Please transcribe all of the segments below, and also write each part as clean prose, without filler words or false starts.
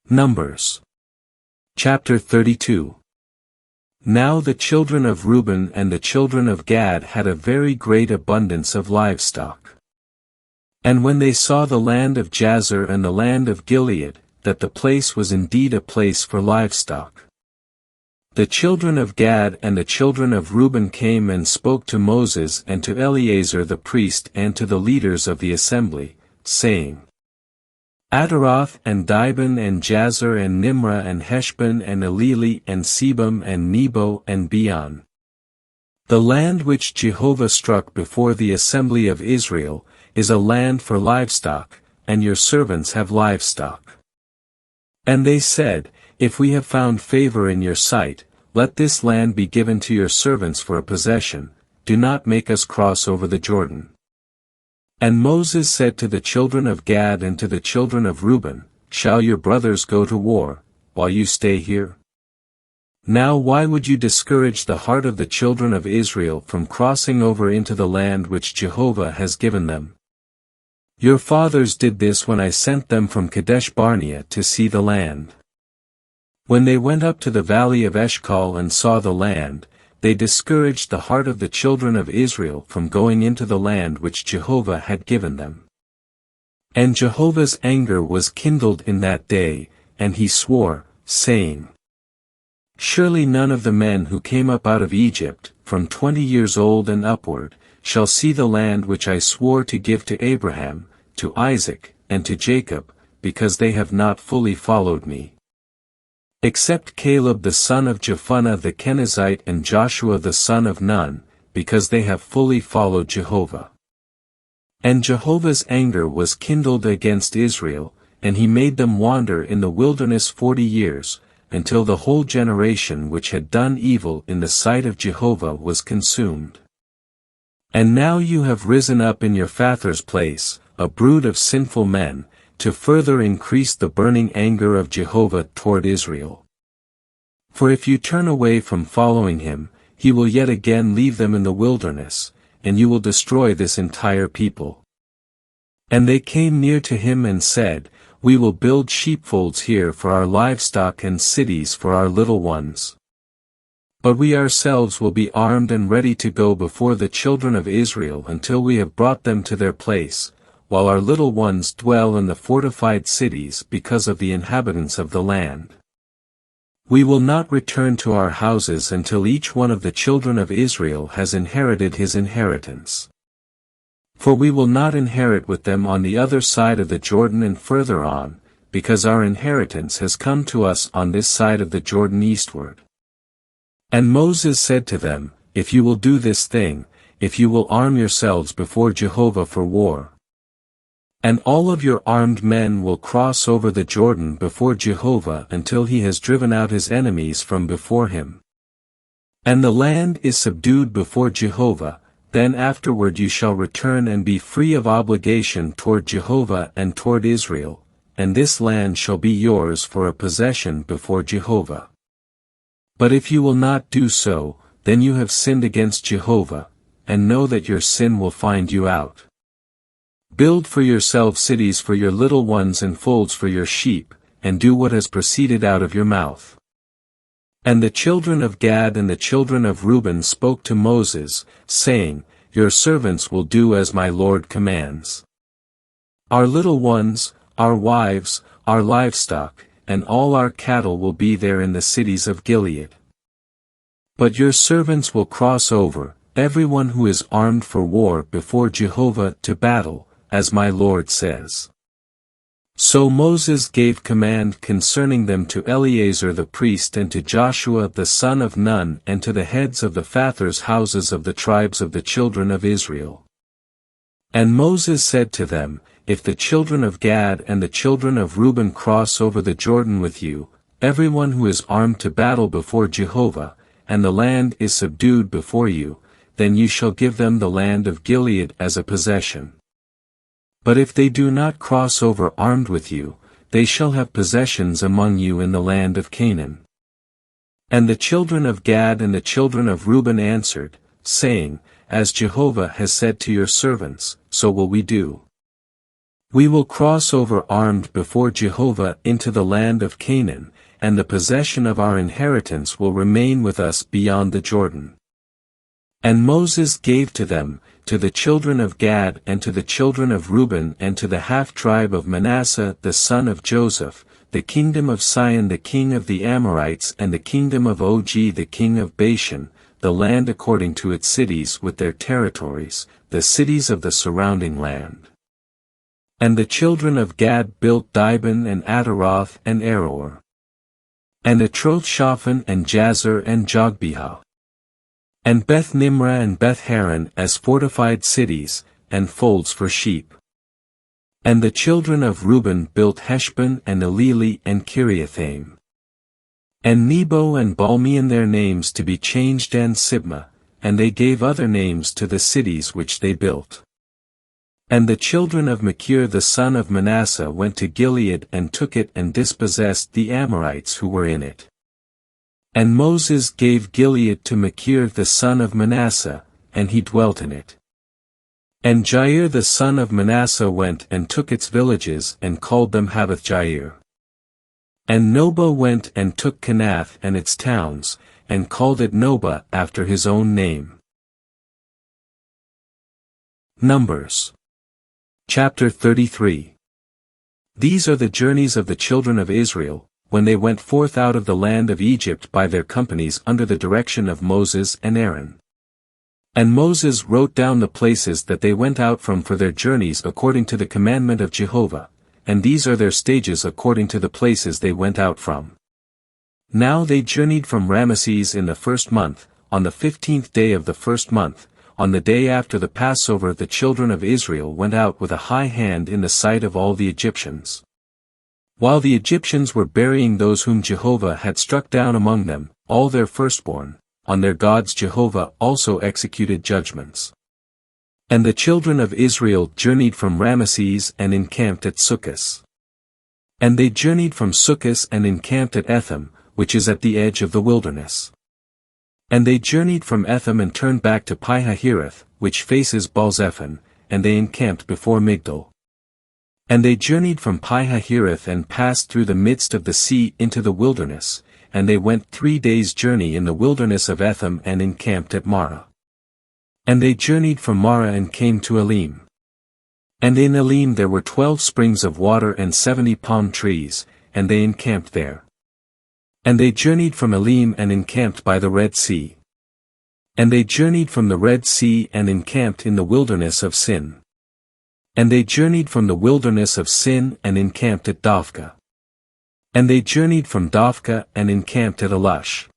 Numbers. Chapter 32. Now the children of Reuben and the children of Gad had a very great abundance of livestock. And when they saw the land of Jazer and the land of Gilead, that the place was indeed a place for livestock, the children of Gad and the children of Reuben came and spoke to Moses and to Eleazar the priest and to the leaders of the assembly, saying, Ataroth and Dibon and Jazer and Nimrah and Heshbon and Elealeh and Sebam and Nebo and Beon. The land which Jehovah struck before the assembly of Israel, is a land for livestock, and your servants have livestock. And they said, If we have found favor in your sight, let this land be given to your servants for a possession, do not make us cross over the Jordan. And Moses said to the children of Gad and to the children of Reuben, Shall your brothers go to war, while you stay here? Now why would you discourage the heart of the children of Israel from crossing over into the land which Jehovah has given them? Your fathers did this when I sent them from Kadesh Barnea to see the land. When they went up to the valley of Eshcol and saw the land, they discouraged the heart of the children of Israel from going into the land which Jehovah had given them. And Jehovah's anger was kindled in that day, and he swore, saying, Surely none of the men who came up out of Egypt, from 20 years old and upward, shall see the land which I swore to give to Abraham, to Isaac, and to Jacob, because they have not fully followed me. Except Caleb the son of Jephunneh the Kenizzite and Joshua the son of Nun, because they have fully followed Jehovah. And Jehovah's anger was kindled against Israel, and he made them wander in the wilderness 40 years, until the whole generation which had done evil in the sight of Jehovah was consumed. And now you have risen up in your father's place, a brood of sinful men, to further increase the burning anger of Jehovah toward Israel. For if you turn away from following him, he will yet again leave them in the wilderness, and you will destroy this entire people. And they came near to him and said, We will build sheepfolds here for our livestock and cities for our little ones. But we ourselves will be armed and ready to go before the children of Israel until we have brought them to their place, while our little ones dwell in the fortified cities because of the inhabitants of the land. We will not return to our houses until each one of the children of Israel has inherited his inheritance. For we will not inherit with them on the other side of the Jordan and further on, because our inheritance has come to us on this side of the Jordan eastward. And Moses said to them, If you will do this thing, if you will arm yourselves before Jehovah for war, and all of your armed men will cross over the Jordan before Jehovah until he has driven out his enemies from before him, and the land is subdued before Jehovah, then afterward you shall return and be free of obligation toward Jehovah and toward Israel, and this land shall be yours for a possession before Jehovah. But if you will not do so, then you have sinned against Jehovah, and know that your sin will find you out. Build for yourselves cities for your little ones and folds for your sheep, and do what has proceeded out of your mouth. And the children of Gad and the children of Reuben spoke to Moses, saying, Your servants will do as my Lord commands. Our little ones, our wives, our livestock, and all our cattle will be there in the cities of Gilead. But your servants will cross over, everyone who is armed for war before Jehovah to battle, as my Lord says. So Moses gave command concerning them to Eleazar the priest and to Joshua the son of Nun and to the heads of the fathers' houses of the tribes of the children of Israel. And Moses said to them, If the children of Gad and the children of Reuben cross over the Jordan with you, everyone who is armed to battle before Jehovah, and the land is subdued before you, then you shall give them the land of Gilead as a possession. But if they do not cross over armed with you, they shall have possessions among you in the land of Canaan. And the children of Gad and the children of Reuben answered, saying, As Jehovah has said to your servants, so will we do. We will cross over armed before Jehovah into the land of Canaan, and the possession of our inheritance will remain with us beyond the Jordan. And Moses gave to them, to the children of Gad and to the children of Reuben and to the half-tribe of Manasseh the son of Joseph, the kingdom of Sihon the king of the Amorites and the kingdom of Og the king of Bashan, the land according to its cities with their territories, the cities of the surrounding land. And the children of Gad built Dibon and Ataroth and Aroer, and Atroth-Shaphan and Jazer and Jogbehah, and Beth-Nimrah and Beth-Haran as fortified cities, and folds for sheep. And the children of Reuben built Heshbon and Elealeh and Kiriathaim, and Nebo and Balmeon their names to be changed and Sibmah, and they gave other names to the cities which they built. And the children of Machir the son of Manasseh went to Gilead and took it and dispossessed the Amorites who were in it. And Moses gave Gilead to Machir the son of Manasseh, and he dwelt in it. And Jair the son of Manasseh went and took its villages and called them Havoth-Jair. And Nebo went and took Kenath and its towns, and called it Nobah after his own name. Numbers. Chapter 33. These are the journeys of the children of Israel, when they went forth out of the land of Egypt by their companies under the direction of Moses and Aaron. And Moses wrote down the places that they went out from for their journeys according to the commandment of Jehovah, and these are their stages according to the places they went out from. Now they journeyed from Ramesses in the 1st month, on the 15th day of the 1st month. On the day after the Passover the children of Israel went out with a high hand in the sight of all the Egyptians. While the Egyptians were burying those whom Jehovah had struck down among them, all their firstborn, on their gods Jehovah also executed judgments. And the children of Israel journeyed from Ramesses and encamped at Succos. And they journeyed from Succos and encamped at Etham, which is at the edge of the wilderness. And they journeyed from Etham and turned back to Pi-hahiroth, which faces Baal-zephon, and they encamped before Migdol. And they journeyed from Pi-hahiroth and passed through the midst of the sea into the wilderness, and they went 3 days' journey in the wilderness of Etham and encamped at Marah. And they journeyed from Marah and came to Elim. And in Elim there were 12 springs of water and 70 palm trees, and they encamped there. And they journeyed from Elim and encamped by the Red Sea. And they journeyed from the Red Sea and encamped in the wilderness of Sin. And they journeyed from the wilderness of Sin and encamped at Dophkah. And they journeyed from Dophkah and encamped at Alush.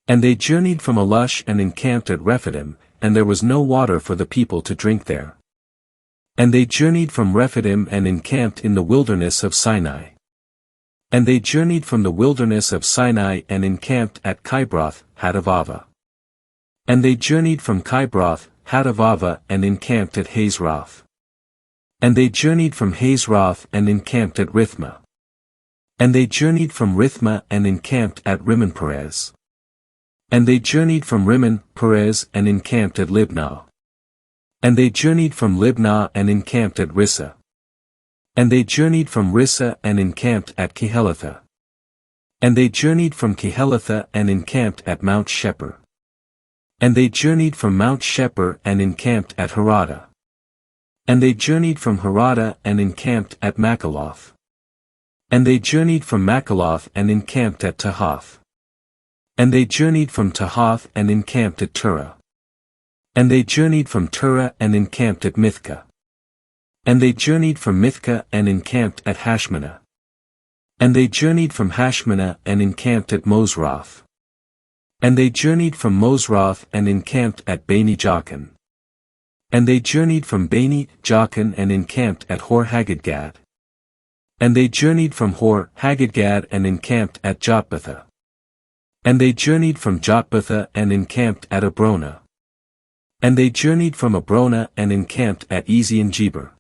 And they journeyed from Alush and encamped at Rephidim, and there was no water for the people to drink there. And they journeyed from Rephidim and encamped in the wilderness of Sinai. And they journeyed from the wilderness of Sinai and encamped at Kibroth, Hattaavah. And they journeyed from Kibroth, Hattaavah and encamped at Hazeroth. And they journeyed from Hazeroth and encamped at Rithmah. And they journeyed from Rithmah and encamped at Rimmon-Perez. And they journeyed from Rimmon-Perez and encamped at Libnah. And they journeyed from Libnah and encamped at Rissah. And they journeyed from Rissah and encamped at Kehelatha. And they journeyed from Kehelatha and encamped at Mount Shepher. And they journeyed from Mount Shepher and encamped at Harada. And they journeyed from Harada and encamped at Makaloth. And they journeyed from Makaloth and encamped at Tahath. And they journeyed from Tahath and encamped at Turah. And they journeyed from Turah and encamped at Mithkah. And they journeyed from Mithkah and encamped at Hashmanah. And they journeyed from Hashmanah and encamped at Mosroth. And they journeyed from Mosroth and encamped at Beni-Jaakan. And they journeyed from Beni-Jaakan and encamped at Hor-Haggidgad. And they journeyed from Hor-Haggidgad and encamped at Jotbathah. And they journeyed from Jotbathah and encamped at Abrona. And they journeyed from Abrona and encamped at Ezion-Geber.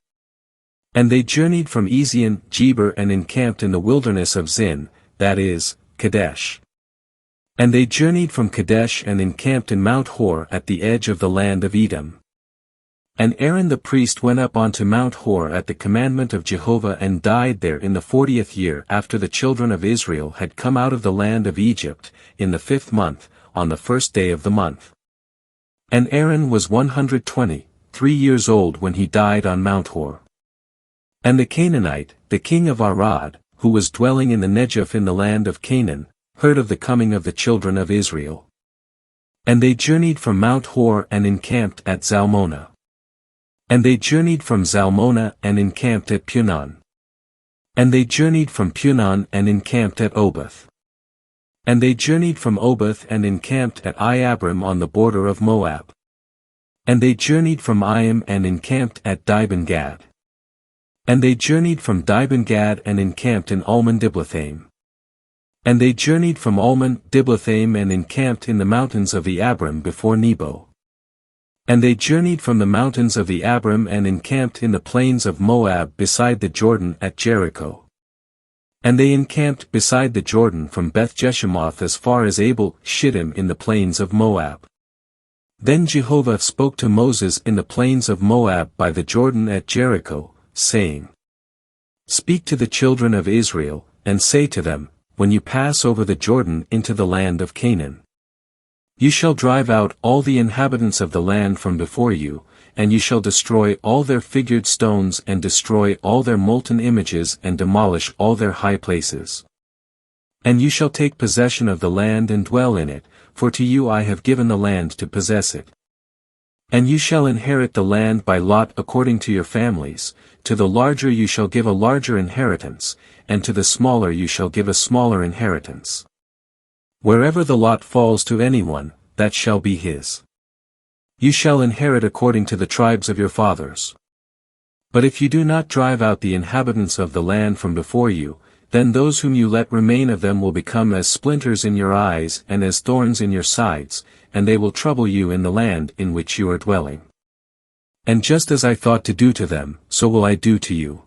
And they journeyed from Ezion-Geber and encamped in the wilderness of Zin, that is, Kadesh. And they journeyed from Kadesh and encamped in Mount Hor at the edge of the land of Edom. And Aaron the priest went up onto Mount Hor at the commandment of Jehovah and died there in the 40th year after the children of Israel had come out of the land of Egypt, in the 5th month, on the 1st day of the month. And Aaron was 123 years old when he died on Mount Hor. And the Canaanite, the king of Arad, who was dwelling in the Negev in the land of Canaan, heard of the coming of the children of Israel. And they journeyed from Mount Hor and encamped at Zalmonah. And they journeyed from Zalmonah and encamped at Punon. And they journeyed from Punon and encamped at Oboth. And they journeyed from Oboth and encamped at Iabrim on the border of Moab. And they journeyed from Iam and encamped at Dibon-gad. And they journeyed from Dibon-gad and encamped in Almon-Diblathaim. And they journeyed from Almon-Diblathaim and encamped in the mountains of Iabrim before Nebo. And they journeyed from the mountains of Iabrim and encamped in the plains of Moab beside the Jordan at Jericho. And they encamped beside the Jordan from Beth-Jeshimoth as far as Abel-Shittim in the plains of Moab. Then Jehovah spoke to Moses in the plains of Moab by the Jordan at Jericho, saying, Speak to the children of Israel, and say to them, when you pass over the Jordan into the land of Canaan, you shall drive out all the inhabitants of the land from before you, and you shall destroy all their figured stones and destroy all their molten images and demolish all their high places. And you shall take possession of the land and dwell in it, for to you I have given the land to possess it. And you shall inherit the land by lot according to your families, to the larger you shall give a larger inheritance, and to the smaller you shall give a smaller inheritance. Wherever the lot falls to anyone, that shall be his. You shall inherit according to the tribes of your fathers. But if you do not drive out the inhabitants of the land from before you, then those whom you let remain of them will become as splinters in your eyes and as thorns in your sides, and they will trouble you in the land in which you are dwelling. And just as I thought to do to them, so will I do to you.